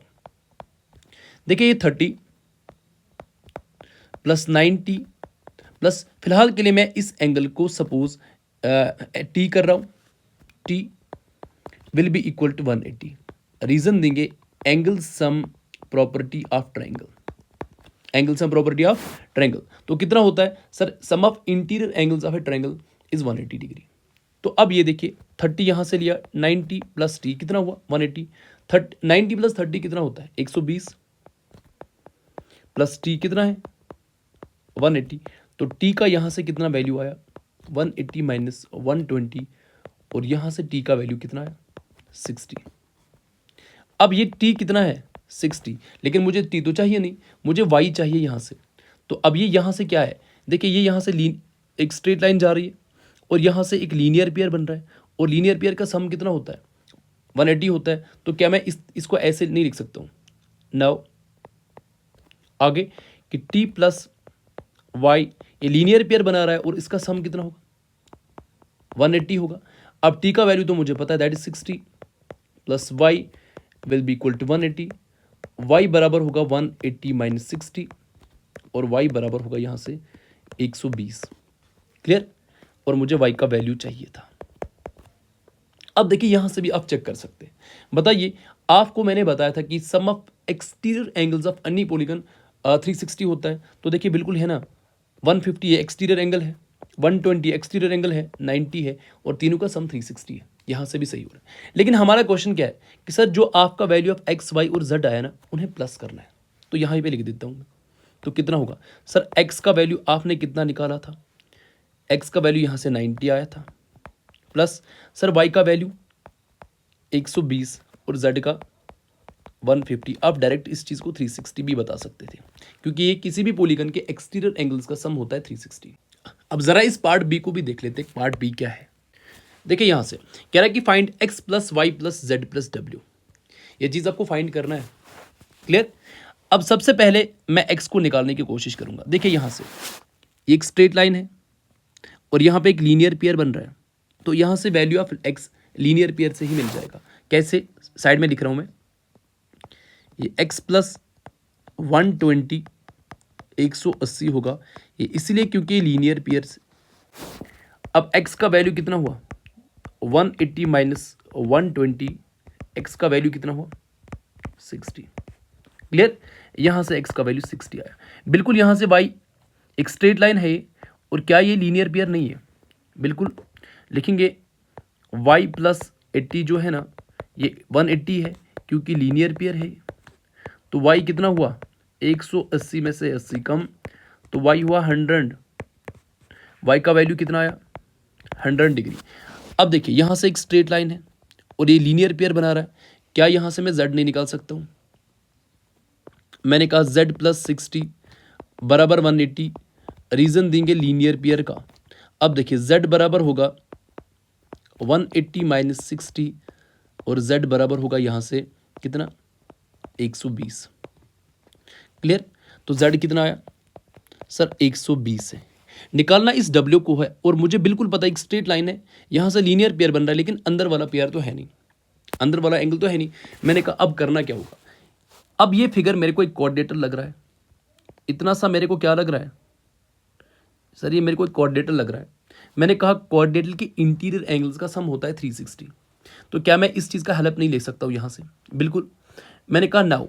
देखिए ये 30 + 90 प्लस, फिलहाल के लिए मैं इस एंगल को सपोज टी कर रहा हूं, T will be equal to 180। Reason देंगे angle sum property of triangle, angle sum property of triangle. तो कितना होता है sir, sum of interior angles of a triangle is 180 degree. तो अब ये देखिए 30 यहां से लिया, 90 + t कितना हुआ 180, 90 + 30 कितना होता है 120, प्लस t कितना है 180। तो t का यहां से कितना वैल्यू आया 180 - 120, और यहां से t का वैल्यू कितना है 60। अब ये t कितना है 60, लेकिन मुझे t तो चाहिए नहीं, मुझे y चाहिए यहां से। तो अब ये यहां से क्या है, देखिए ये यहां से एक स्ट्रेट लाइन जा रही है और यहां से एक लीनियर पेयर बन रहा है, और लीनियर पेयर का सम कितना होता है 180 होता है। तो क्या मैं इसको ऐसे नहीं लिख सकता हूं। नाउ आगे कि t + y, ये लीनियर पेयर बना रहा है और इसका सम कितना होगा 180 होगा। अब t का वैल्यू तो मुझे पता है, that is 60 + y will be equal to 180। y बराबर होगा 180 - 60 और y बराबर होगा यहां से 120। क्लियर। और मुझे y का वैल्यू चाहिए था। अब देखिए यहां से भी आप चेक कर सकते हैं। बताइए, आपको मैंने बताया था कि sum of exterior angles of any polygon 360 होता है। तो देखिए बिल्कुल है ना, 150 ये एक्सटीरियर एंगल है, 120 एक्सटीरियर एंगल है, 90 है, और तीनों का सम 360 है। यहां से भी सही हो रहा है। लेकिन हमारा क्वेश्चन क्या है कि सर जो आपका वैल्यू ऑफ x, y और z आया ना, उन्हें प्लस करना है। तो यहां पे लिख देता हूं मैं। तो कितना होगा सर, x का वैल्यू आपने कितना निकाला था, x का वैल्यू यहां से 90 आया था, प्लस सर y का वैल्यू 120 और z का 150। आप डायरेक्ट इस चीज़ को 360 भी बता सकते थे, क्योंकि ये किसी भी पॉलीगन के एक्सटीरियर एंगल्स का सम होता है 360। अब जरा इस पार्ट बी को भी देख लेते हैं। पार्ट बी क्या है, देखिए यहां से कह रहा है कि find x + y + z + w। ये चीज़ आपको फाइंड करना है। क्लियर। अब सबसे पहले मैं x को निकालने की कोशिश करूंगा। देखिए यहां से एक स्ट्रेट लाइन है और यहां पे एक लीनियर पेयर बन रहा है, तो यहां से value of x linear pair से ही मिल जाएगा। कैसे, साइड में लिख रहा हूं मैं, ये x + 120 180 होगा, ये इसलिए क्योंकि लीनियर पेयर से। अब x का वैल्यू कितना हुआ 180 माइनस 120, x का वैल्यू कितना हुआ 60। क्लियर, यहाँ से x का वैल्यू 60 आया। बिल्कुल यहाँ से y एक स्ट्रेट लाइन है और क्या ये लीनियर पेयर नहीं है, बिल्कुल लिखेंगे y प्लस 80 जो है ना ये 180 है क्योंकि लीनियर पेयर है। तो y कितना हुआ 180 में से 80 कम, तो y हुआ 100, y का वैल्यू कितना आया 100 डिग्री। अब देखिए यहाँ से एक स्ट्रेट लाइन है और ये लीनियर पेयर बना रहा है, क्या यहाँ से मैं z नहीं निकाल सकता हूँ? मैंने कहा z प्लस 60 बराबर 180, रीज़न देंगे लीनियर पेयर का। अब देखिए z बराबर होगा 180 माइनस 60 और z बराबर होगा यहाँ से कितना 120। क्लियर, तो z कितना आया सर 120 है। निकालना इस w को है और मुझे बिल्कुल पता है एक स्ट्रेट लाइन है, यहाँ से लीनियर पेयर बन रहा है लेकिन अंदर वाला पेयर तो है नहीं, अंदर वाला एंगल तो है नहीं। मैंने कहा अब करना क्या होगा, अब ये फिगर मेरे को एक कोऑर्डिनेटर लग रहा है, इतना सा मेरे को क्या लग रहा है सर, ये मेरे को एक कोऑर्डिनेटर लग रहा है। मैंने कहा कोऑर्डिनेटर के इंटीरियर एंगल्स का सम होता है 360, तो क्या मैं इस चीज़ का हेल्प नहीं ले सकता हूँ यहाँ से? बिल्कुल। मैंने कहा नाउ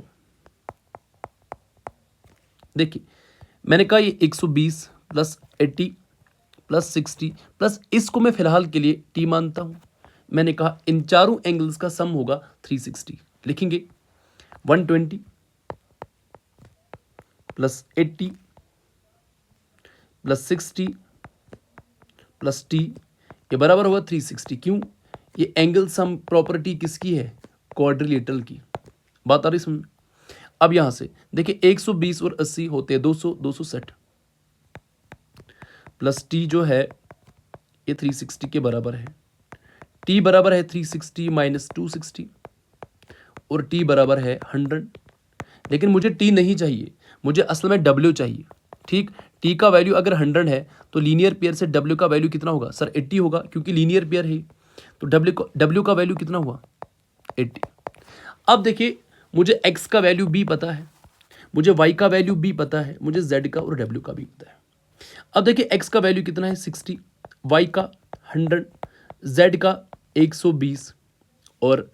देखिए, मैंने कहा ये 120 प्लस 80 प्लस 60 प्लस इसको मैं फिलहाल के लिए t मानता हूँ। मैंने कहा इन चारों एंगल्स का सम होगा 360, लिखेंगे 120 प्लस 80 प्लस 60 प्लस t, ये बराबर होगा 360। क्यों? ये एंगल सम प्रॉपर्टी किसकी है? क्वाड्रिलेटरल की। बात आ रही समझ? अब यहां से देखिए 120 और 80 होते हैं 200, 260 प्लस t जो है ये 360 के बराबर है। t बराबर है 360 माइनस 260 और t बराबर है 100। लेकिन मुझे t नहीं चाहिए, मुझे असल में w चाहिए। ठीक, t का वैल्यू अगर 100 है तो लीनियर पेयर से w का वैल्यू कितना होगा सर 80 होगा क्योंकि लीनियर पेयर है। तो w का वैल्यू कितना हुआ 80। अब देखिए मुझे x का वैल्यू b पता है, मुझे y का वैल्यू b पता है, मुझे z का और w का भी पता है। अब देखिए x का वैल्यू कितना है 60, y का 100, z का 120 और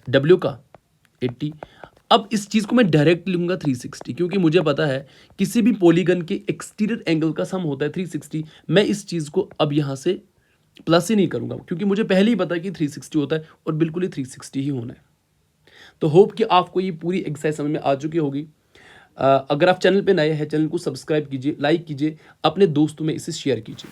w का 80। अब इस चीज़ को मैं डायरेक्ट लूँगा 360 क्योंकि मुझे पता है किसी भी पॉलीगन के एक्सटीरियर एंगल का सम होता है 360। मैं इस चीज़ को अब यहाँ से प्लस ही नहीं करूँगा क्योंकि मुझे पहले ही पता है कि 360 होता है और बिल्कुल ही 360 ही होना है। तो होप कि आपको ये पूरी एक्सरसाइज समझ में आ चुकी होगी। अगर आप चैनल पे नए हैं, चैनल को सब्सक्राइब कीजिए, लाइक कीजिए, अपने दोस्तों में इसे शेयर कीजिए।